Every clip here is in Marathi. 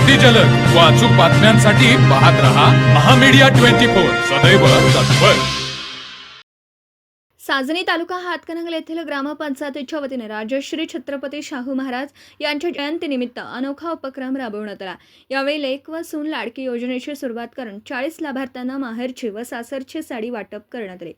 अतिजलद व अचूक बातम्यांसाठी पाहत रहा महामीडिया 24 सदैव तत्पर। साजनी तालुका हातकणंगले येथील ग्रामपंचायतीच्या वतीने राजश्री छत्रपती शाहू महाराज यांच्या जयंतीनिमित्त अनोखा उपक्रम राबवण्यात आला। यावेळी लेक व सून लाडकी योजनेची सुरुवात करून 40 लाभार्थ्यांना माहेरची व सासरची साडी वाटप करण्यात आली।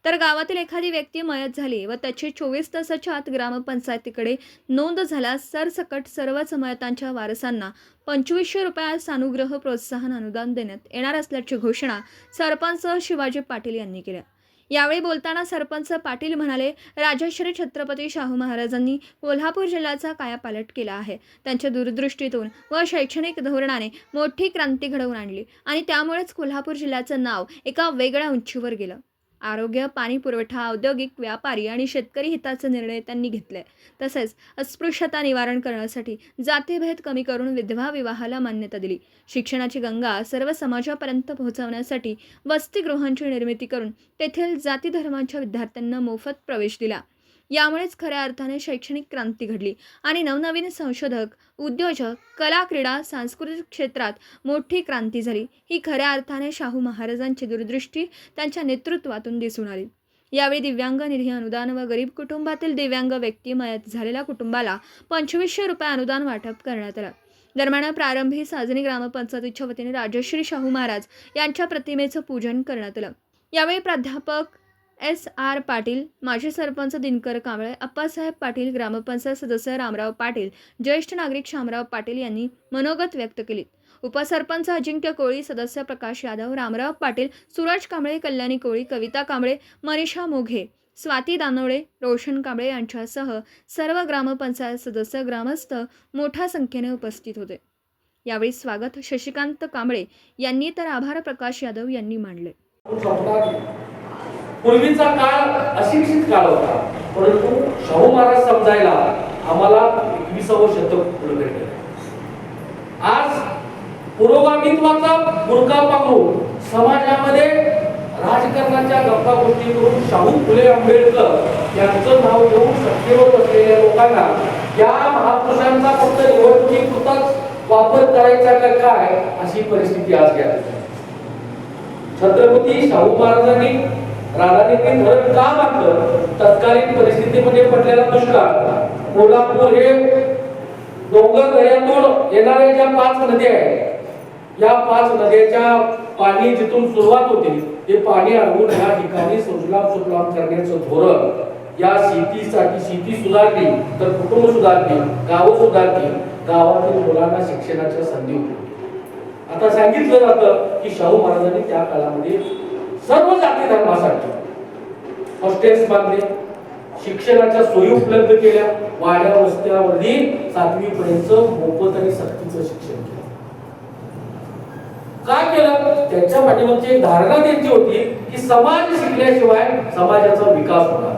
तर गावातील एखादी व्यक्ती मयत झाली व त्याची 24 तासाच्या आत ग्रामपंचायतीकडे नोंद झाल्यास सरसकट सर्वच मयतांच्या वारसांना 2500 रुपये अनुग्रह प्रोत्साहन अनुदान देण्यात येणार असल्याची घोषणा सरपंच शिवाजी पाटील यांनी केली। यावेळी बोलताना सरपंच पाटील म्हणाले, राजश्री छत्रपती शाहू महाराजांनी कोल्हापूर जिल्ह्याचा कायापालट केला आहे। त्यांच्या दूरदृष्टीतून व शैक्षणिक धोरणाने मोठी क्रांती घडवून आणली आणि त्यामुळेच कोल्हापूर जिल्ह्याचं नाव एका वेगळ्या उंचीवर गेलं। आरोग्य, पाणी पुरवठा, औद्योगिक, व्यापारी आणि शेतकरी हिताचे निर्णय त्यांनी घेतले। तसेच अस्पृश्यता निवारण करण्यासाठी जातीभेद कमी करून विधवा विवाहाला मान्यता दिली। शिक्षणाची गंगा सर्व समाजापर्यंत पोहोचवण्यासाठी वसतिगृहांची निर्मिती करून तेथील जाती धर्मांच्या विद्यार्थ्यांना मोफत प्रवेश दिला। यामुळेच खऱ्या अर्थाने शैक्षणिक क्रांती घडली आणि नवनवीन संशोधक, उद्योजक, कला, क्रीडा, सांस्कृतिक क्षेत्रात मोठी क्रांती झाली। ही खऱ्या अर्थाने शाहू महाराजांची दूरदृष्टी त्यांच्या नेतृत्वातून दिसून आली। यावेळी दिव्यांग निधी अनुदान व गरीब कुटुंबातील दिव्यांग व्यक्ती मयत झालेल्या कुटुंबाला 2500 रुपये अनुदान वाटप करण्यात आलं। दरम्यान प्रारंभी साजनी ग्रामपंचायतीच्या वतीने राजश्री शाहू महाराज यांच्या प्रतिमेचं पूजन करण्यात आलं। यावेळी प्राध्यापक SR पाटील, माजी सरपंच दिनकर कांबळे, अप्पासाहेब पाटील, ग्रामपंचायत सदस्य रामराव पाटील, ज्येष्ठ नागरिक शामराव पाटील यांनी मनोगत व्यक्त केली। उपसरपंच अजिंक्य कोळी, सदस्य प्रकाश यादव, रामराव पाटील, सूरज कांबळे, कल्याणी कोळी, कविता कांबळे, मनीषा मोघे, स्वाती दानोळे, रोशन कांबळे यांच्यासह सर्व ग्रामपंचायत सदस्य, ग्रामस्थ मोठ्या संख्येने उपस्थित होते। यावेळी स्वागत शशिकांत कांबळे यांनी तर आभार प्रकाश यादव यांनी मानले। पूर्वीचा काळ अशिक्षित काळ होता, परंतु शाहू महाराज समजायला आम्हाला 21वे शतक भेटले। आज पुरोगामित्वाचा बुरका पांघरून समाजामध्ये राजकारणाच्या गप्पा गोष्टी करून शाहू फुले आंबेडकर यांचं नाव घेऊन सत्तेवर बसलेल्या लोकांना या महापुरुषांचा फक्त निवडणुकीपुरताच वापर करायचा का काय अशी परिस्थिती आज घ्यायची। छत्रपती शाहू महाराजांनी राधानगरी धरण का बांधलं? तत्कालीन परिस्थितीमध्ये पडलेला दुष्काळ, कोल्हापूर हे डोंगर दऱ्यातून येणाऱ्या ज्या 5 नद्या आहेत, या 5 नद्याच्या पाणी जिथून सुरुवात होते ते पाणी अडवून या ठिकाणी सुजलाम करण्याचं धोरण, या शेतीसाठी शेती सुधारली तर कुटुंब सुधारली, गावं सुधारली, गावातील मुलांना शिक्षणाच्या संधी उपलब्ध। आता सांगितलं जातं की शाहू महाराजांनी त्या काळामध्ये सर्व जाती धर्मासाठी हॉस्टेल्स बांधले, शिक्षणाच्या सोयी उपलब्ध केल्या, वाड्या वस्त्यावरही 7वी पर्यंत मोफत आणि सक्तीचं शिक्षण केलं। काय केलं? त्यांच्या पाठीमागची एक धारणा त्यांची होती की समाज शिकल्याशिवाय समाजाचा विकास होणार।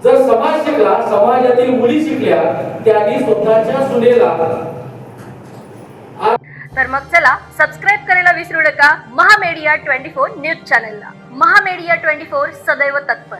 जर समाज शिकला, समाजातील मुली शिकल्या, त्यांनी स्वतःच्या सुनेला। तर मग चला सबस्क्राईब करायला विसरू नका महामीडिया 24 न्यूज चॅनलला। महामीडिया 24 सदैव तत्पर।